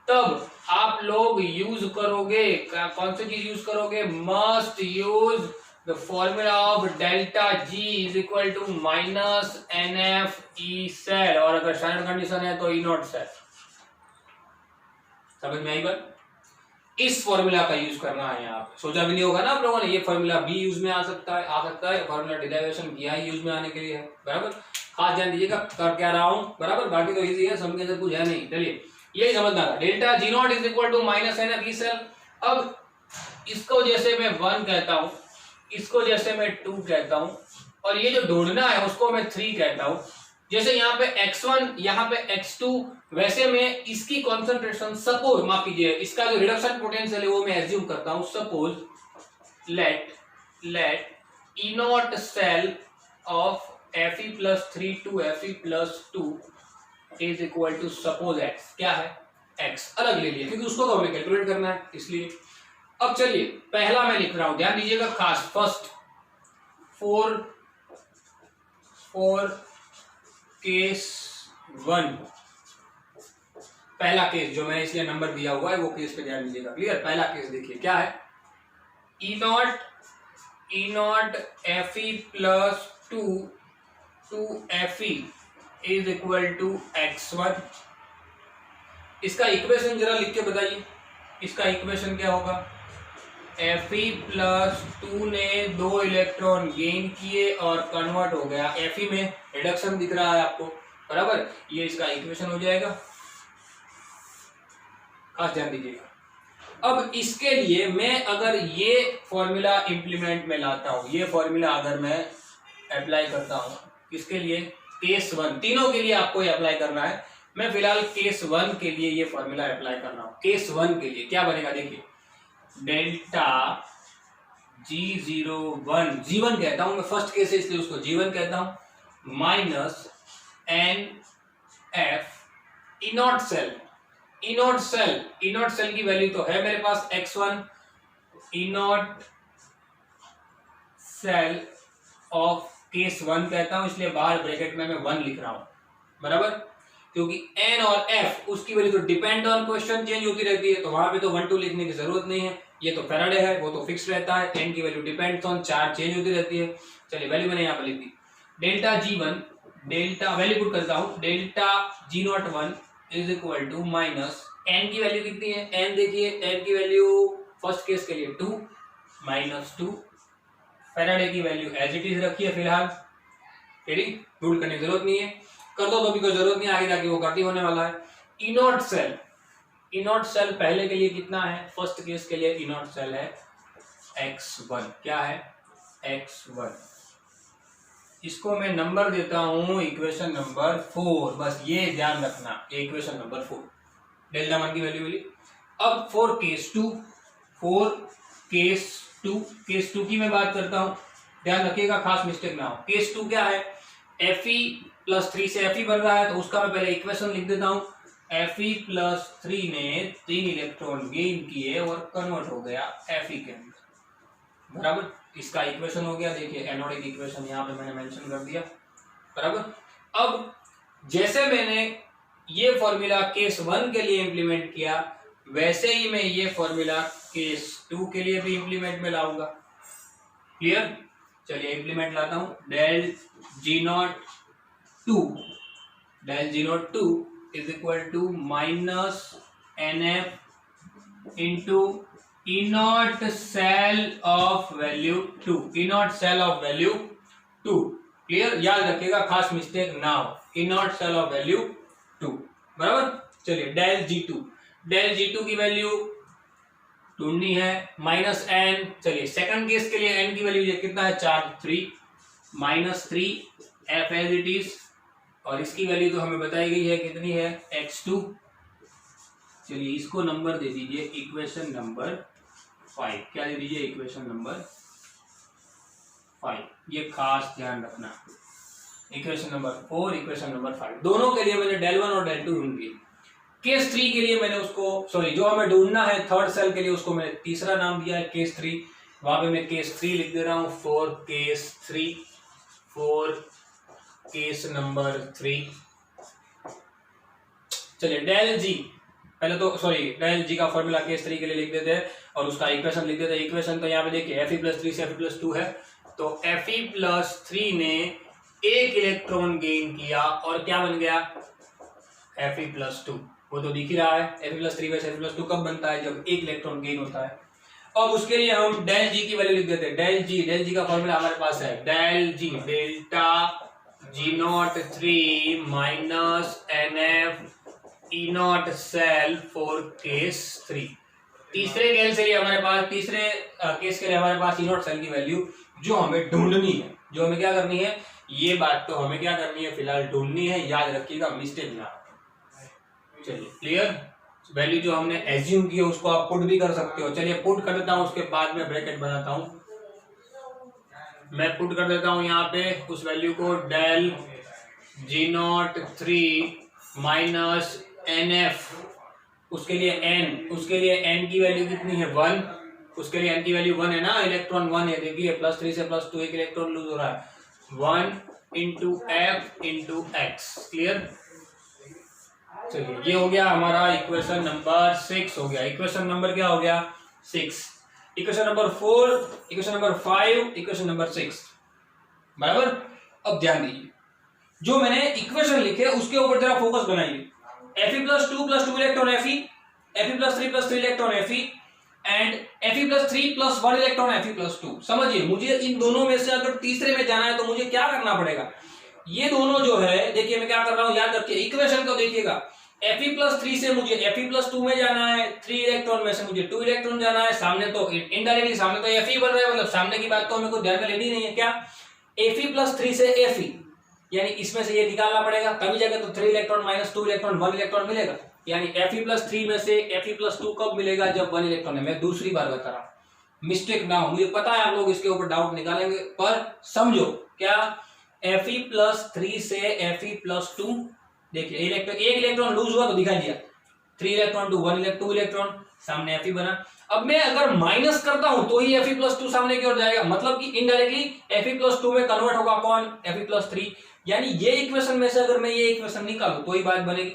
A: तब आप लोग यूज करोगे, कौन सी चीज यूज करोगे, must use the formula of delta G is equal to minus NF E cell, और अगर स्टैंडर्ड कंडीशन है तो E0 सेल। समझ में आई बात? इस फॉर्मूला का यूज करना है यहाँ पे। सोचा भी नहीं होगा ना आप लोगों ने, ये फॉर्मूला भी यूज में आ सकता है, फॉर्मूला डिराइवेशन किया ही यूज में आने के लिए है, बराबर। खास ध्यान दीजिएगा कर क्या रहा हूं, बराबर, बाकी तो इजी है, सम के अंदर कुछ है नहीं। चलिए यही समझना था, delta G0 is equal to minus NF E cell. अब इसको जैसे मैं 1 कहता हूं, इसको जैसे मैं 2 कहता हूं, और ये जो ढूंढना है उसको मैं 3 कहता हूं। जैसे यहाँ पे x1, यहाँ पे x2, वैसे मैं इसकी कॉन्सेंट्रेशन, सपोज, माफ कीजिए, इसका जो रिडक्शन पोटेंशियल है वो मैं एज्यूम करता हूं, suppose let E0 cell of Fe+3 to Fe+2 is equal to suppose x, क्या है, x अलग ले लिया क्योंकि उसको तो हमें कैलकुलेट करना है, इसलिए। अब चलिए पहला मैं लिख रहा हूं, ध्यान दीजिएगा खास, फर्स्ट फॉर केस 1, पहला केस जो मैंने इसलिए नंबर दिया हुआ है वो केस पे ध्यान दीजिएगा। क्लियर, पहला केस देखिए क्या है, E0 Fe+2 2Fe is equal to x1। इसका इक्वेशन जरा लिख के बताइए, इसका इक्वेशन क्या होगा? Fe प्लस 2 ने 2 इलेक्ट्रॉन गेन किए और कन्वर्ट हो गया, Fe में रिडक्शन दिख रहा है आपको, बराबर, ये इसका इक्वेशन हो जाएगा। खास ध्यान दीजिएगा। अब इसके लिए मैं अगर ये फॉर्मूला इंप्लीमेंट में लाता हूं, ये फॉर्मूला अगर मैं अप्लाई करता हूं, किसके लिए? केस 1, तीनों के लिए आपको ये अप्लाई करना है। मैं फिलहाल केस 1 के लिए ये फॉर्मूला अप्लाई कर रहा हूं। केस 1 के लिए क्या बनेगा देखिए, डेल्टा G01, G1 कहता हूं मैं, फर्स्ट केस है इसलिए उसको G1 कहता हूं, माइनस NF इनॉट सेल। इनॉट सेल की वैल्यू तो है मेरे पास x1, इनॉट सेल ऑफ केस 1 कहता हूं, इसलिए बाहर ब्रैकेट में मैं 1 लिख रहा हूं, बराबर, क्योंकि n और f उसकी वैल्यू तो डिपेंड ऑन क्वेश्चन चेंज होती रहती है, तो वहां पे तो 1 2 लिखने की जरूरत नहीं है। ये तो फैराडे है, वो तो फिक्स रहता है, n की value depends on charge change होती रहती है। चलिए वैल्यू मैंने यहाँ पर लिख दी, delta G1, delta value put करता हूं, delta G01 is equal to minus n की वैल्यू कितनी है? n देखिए, n की वैल्यू फर्स्ट केस के लिए 2 माइनस 2, फैराडे की वैल्यू एज इट इज रखिए फिलहाल, ठीक, रूल करने की जरूरत नहीं है, कर दो तो भी कोई जरूरत नहीं, आगे जाके वो करती होने वाला है। इनॉट सेल पहले के लिए कितना है? फर्स्ट केस के लिए इनॉट सेल है x1, क्या है? x1। इसको मैं नंबर देता हूं इक्वेशन नंबर 4, बस ये ध्यान रखना, इक्वेशन नंबर 4, डेल्टा 1 की वैल्यू मिली। अब फॉर केस 2 की मैं बात करता हूं, ध्यान रखिएगा खास मिस्टेक ना हो। केस 2 क्या है? Fe प्लस 3 से Fe बन रहा है, तो उसका मैं पहले इक्वेशन लिख देता हूं, Fe प्लस 3 ने 3 इलेक्ट्रॉन गेन किए और कन्वर्ट हो गया Fe के अंदर, बराबर, इसका इक्वेशन हो गया। देखिए एनोडिक इक्वेशन यहाँ पे मैंने मेंशन कर दिया, बराबर। अब जैसे मैंने ये फॉर्मूला केस 1 के लिए इंप्लीमेंट किया, वैसे ही मैं ये फॉर्मूला केस 2 के लिए भी इंप्लीमेंट में लाऊंगा, क्लियर? चलिए इंप्लीमेंट लाता हूं, del G02 is equal to minus NF into E naught cell of value 2, E naught cell of value 2, clear? याद रखिएगा, खास मिस्टेक ना हो, इनॉट सेल ऑफ वैल्यू 2, बराबर। चलिए डेल G2 की वैल्यू ढूंढनी है, माइनस n। चलिए सेकंड केस के लिए n की वैल्यू कितना है? Charge 3, minus 3 f as it is, और इसकी वैल्यू तो हमें बताई गई है, कितनी है? x2। चलिए इसको नंबर दे दीजिए इक्वेशन नंबर 5, क्या दे दीजिए? इक्वेशन नंबर 5, ये खास ध्यान रखना, इक्वेशन नंबर 4, इक्वेशन नंबर 5, दोनों के लिए मैंने डेल 1 और डेल 2 ढूंढ लिए। केस 3 के लिए मैंने उसको, सॉरी, जो हमें ढूंढना है थर्ड सेल के लिए, उसको मैंने तीसरा नाम दिया है केस 3, वहां पे मैं केस 3 लिख दे रहा हूं, फॉर केस नंबर 3। चलिए डेल जी, पहले तो सॉरी डेल जी का फॉर्मूला केस 3 के लिए लिख देते हैं और उसका इक्वेशन लिख देते हैं। इक्वेशन तो यहाँ पे देखिए Fe प्लस 3 से Fe प्लस 2 है, तो Fe प्लस 3 ने 1 इलेक्ट्रॉन गेन किया और क्या बन गया? Fe प्लस 2, वो तो दिख ही रहा है। Fe प्लस 3 वैसे Fe प्लस 2 कब बनता है? जब 1 इलेक्ट्रॉन गेन होता है। अब उसके लिए हम डेल जी की वैल्यू लिख देते हैं, डेल जी का फॉर्मूला हमारे पास है, del G delta G03 minus NF E not cell for case 3। तीसरे केस के लिए हमारे पास, तीसरे केस के लिए हमारे पास ई नॉट सेल की वैल्यू जो हमें ढूंढनी है, जो हमें क्या करनी है, ये बात तो हमें क्या करनी है, फिलहाल ढूंढनी है, याद रखिएगा, मिस्टेक ना। चलिए क्लियर, वैल्यू जो हमने एज्यूम की है उसको आप पुट भी कर सकते हो। चलिए पुट कर देता हूं, उसके बाद में ब्रैकेट बनाता हूं, मैं पुट कर देता हूं यहाँ पे उस वैल्यू को, डेल G03 माइनस NF, उसके लिए n की वैल्यू कितनी है? 1, उसके लिए n की वैल्यू 1 है ना, इलेक्ट्रॉन 1 है, देखिए प्लस 3 से प्लस 2 एक इलेक्ट्रॉन लूज हो रहा है, 1 into F into x, clear. चलिए ये हो गया हमारा इक्वेशन नंबर 6 हो गया। इक्वेशन नंबर क्या हो गया? 6। Equation number 4, equation number 5, equation number 6, बराबर। अब ध्यान दीजिए, जो मैंने इक्वेशन लिखे उसके ऊपर जरा फोकस बनाइए। Fe+2 electron Fe+3 electron Fe and Fe+3 + 1 electron Fe+2। समझिए, मुझे इन दोनों में से अगर तीसरे में जाना है तो मुझे क्या करना पड़ेगा, ये दोनों जो है, देखिए मैं क्या कर रहा हूं, याद रखिए इक्वेशन को देखिएगा। Fe+3 से मुझे Fe+2 में जाना है, 3 इलेक्ट्रॉन में से मुझे 2 इलेक्ट्रॉन जाना है। सामने तो इनडायरेक्टली सामने तो Fe बन रहा है, मतलब सामने की बात तो हमें कोई ध्यान में लेनी नहीं है। क्या Fe+3 से Fe, यानी इसमें से ये निकालना पड़ेगा, तभी जाकर तो 3 इलेक्ट्रॉन - 2 इलेक्ट्रॉन 1 इलेक्ट्रॉन मिलेगा। यानी Fe+3 में से Fe+2 कब मिलेगा, जब 1 इलेक्ट्रॉन है। मैं दूसरी बार बता रहा हूं, मिस्टेक ना हो, मुझे पता है आप लोग इसके ऊपर डाउट निकालेंगे, पर समझो क्या Fe+3 से Fe+2, देखिए एक इलेक्ट्रॉन लूज हुआ तो दिखाई दिया, 3 इलेक्ट्रॉन टू 2 इलेक्ट्रॉन, सामने Fe बना। अब मैं अगर माइनस करता हूं तो ही Fe+2 सामने की ओर जाएगा, मतलब कि इनडायरेक्टली Fe+2 में कन्वर्ट होगा कौन, Fe+3। यानी ये इक्वेशन में से अगर मैं ये इक्वेशन निकालूं तो ही बात बनेगी।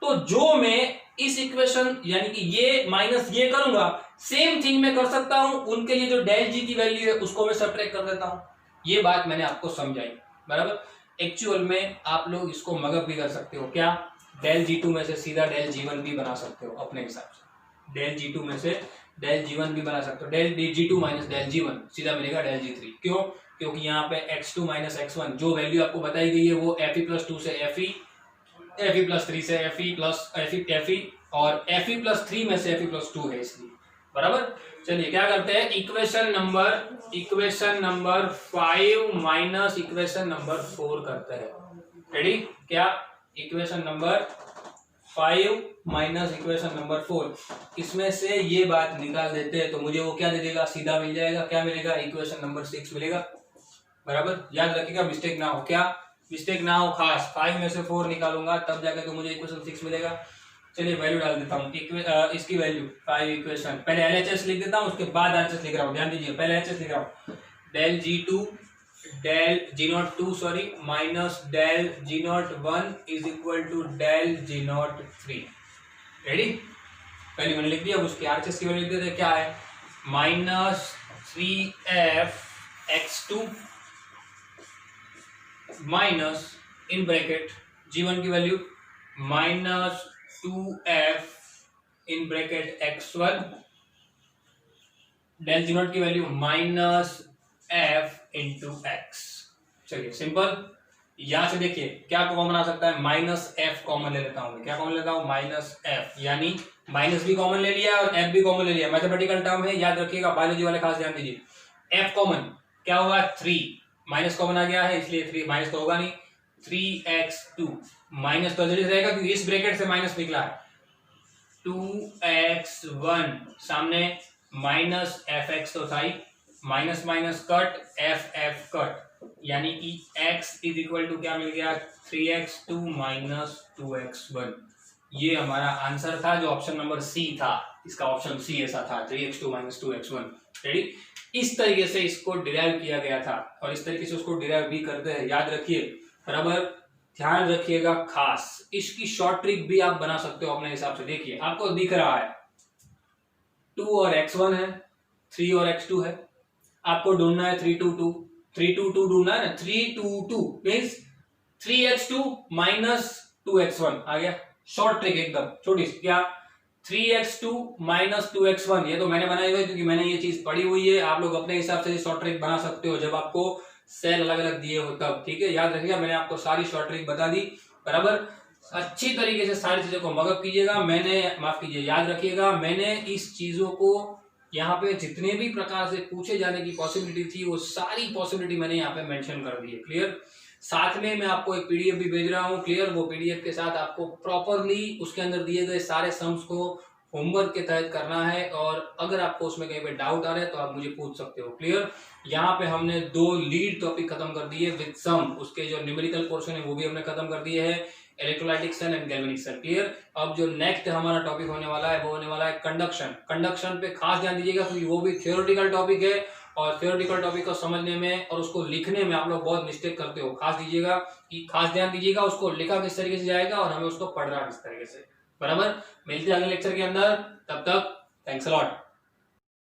A: तो जो मैं इस इक्वेशन यानी कि ये माइनस ये करूंगा, सेम थिंग मैं कर सकता हूं, उनके लिए जो डेल जी की वैल्यू है उसको मैं सब्ट्रैक्ट कर देता हूं। ये बात मैंने आपको समझाई, बराबर। एक्चुअल में आप लोग इसको मगअप भी कर सकते हो, क्या डेल G2 में से सीधा डेल G1 भी बना सकते हो अपने हिसाब से। डेल G2 में से डेल G1 भी बना सकते हो, डेल G2 - डेल G1 सीधा मिलेगा डेल G3। क्यों, क्योंकि यहाँ पे x2 - x1 जो वैल्यू आपको बताई गई है वो Fe+2 से Fe, Fe+3 से Fe और Fe+3 में से Fe+2 है, इसलिए बराबर। चलिए क्या करते हैं, equation number 5 minus equation number 4 करते हैं। रेडी, क्या equation number 5 minus equation number 4, इसमें से ये बात निकाल देते हैं तो मुझे वो क्या दे देगा, सीधा मिल जाएगा। क्या मिलेगा, इक्वेशन नंबर 6 मिलेगा, बराबर। याद रखिएगा, मिस्टेक ना हो, क्या मिस्टेक ना हो खास। 5 में से 4 निकालूंगा तब जाकर तो मुझे इक्वेशन 6 मिलेगा। चलिए वैल्यू डाल देता हूँ, इसकी वैल्यू 5 इक्वेशन, पहले LHS लिख देता हूँ, उसके बाद RHS लिख रहा हूँ। ध्यान दीजिए, पहले LHS लिख रहा हूँ, del G02 sorry minus del G01 is equal to del G03। Ready, पहले मैंने लिख दिया, उसकी RHS की वैल्यू लिख देते, क्या है -3f(x2) minus in bracket G1 की value -2f in bracket x1, del G0 की वैल्यू -f × x। चलिए सिंपल, यहां से देखिए क्या कॉमन आ सकता है, -f कॉमन ले लेता हूं। क्या कॉमन लेता हूं, -f, यानी माइनस भी कॉमन ले लिया और f भी कॉमन ले लिया। मैथमेटिकल टर्म है, याद रखिएगा, बायोलॉजी वाले खास ध्यान दीजिए। f कॉमन क्या होगा, 3, माइनस कॉमन आ गया है इसलिए 3, माइनस तो होगा नहीं, 3x2 माइनस तो जरूर रहेगा क्योंकि इस ब्रैकेट से माइनस निकला है, 2x1 सामने -fx तो था ही, minus minus cut, f cut, यानी कि x इज इक्वल टू क्या मिल गया, 3x2 - 2x1। ये हमारा आंसर था, जो ऑप्शन नंबर सी था, इसका ऑप्शन सी ऐसा था, 3x2 - 2x1। रेडी, इस तरीके से इसको डिराइव किया गया था और इस तरीके से उसको डिराइव भी करते हैं, याद रखिए, बराबर। ध्यान रखिएगा खास, इसकी शॉर्ट ट्रिक भी आप बना सकते हो अपने हिसाब से। देखिए आपको दिख रहा है 2 और x1 है, 3 और x2 है, आपको ढूंढना है 322 ढूंढना है ना, 322 मीन्स 3x2 - 2x1 आ गया। शॉर्ट ट्रिक एकदम छोटी सी, क्या 3x2 - 2x1, ये तो मैंने बनाई हुई है क्योंकि मैंने ये चीज पढ़ी हुई है। आप लोग अपने हिसाब से शॉर्ट ट्रिक बना सकते हो जब आपको सेल अलग अलग दिए हो तब, ठीक है। याद रखिएगा, मैंने आपको सारी शॉर्ट ट्रिक बता दी, बराबर। अच्छी तरीके से सारी चीजों को मगअप कीजिएगा। माफ कीजिए, याद रखिएगा, मैंने इस चीजों को यहाँ पे जितने भी प्रकार से पूछे जाने की पॉसिबिलिटी थी वो सारी पॉसिबिलिटी मैंने यहाँ पे मेंशन कर दी है, क्लियर। साथ में मैं आपको एक पीडीएफ भी भेज रहा हूँ, क्लियर। वो पीडीएफ के साथ आपको प्रॉपरली उसके अंदर दिए गए सारे सम्स को होमवर्क के तहत करना है, और अगर आपको उसमें कहीं पे डाउट आ रहा है तो आप मुझे पूछ सकते हो, क्लियर। यहाँ पे हमने 2 लीड टॉपिक खत्म कर दिए विद सम, उसके जो न्यूमेरिकल पोर्शन है वो भी हमने खत्म कर दिए है, electrolytic cell and galvanic cell, clear. अब जो नेक्स्ट हमारा टॉपिक होने वाला है वो होने वाला है कंडक्शन। कंडक्शन पे खास ध्यान दीजिएगा क्योंकि वो भी थ्योरेटिकल टॉपिक है, और थ्योरेटिकल टॉपिक को समझने में और उसको लिखने में आप लोग बहुत मिस्टेक करते हो। खास ध्यान दीजिएगा उसको लिखा किस तरीके से जाएगा और हमें उसको पढ़ रहा किस तरीके से, बराबर। मिलते हैं अगले लेक्चर के अंदर, तब तक थैंक्स अ लॉट।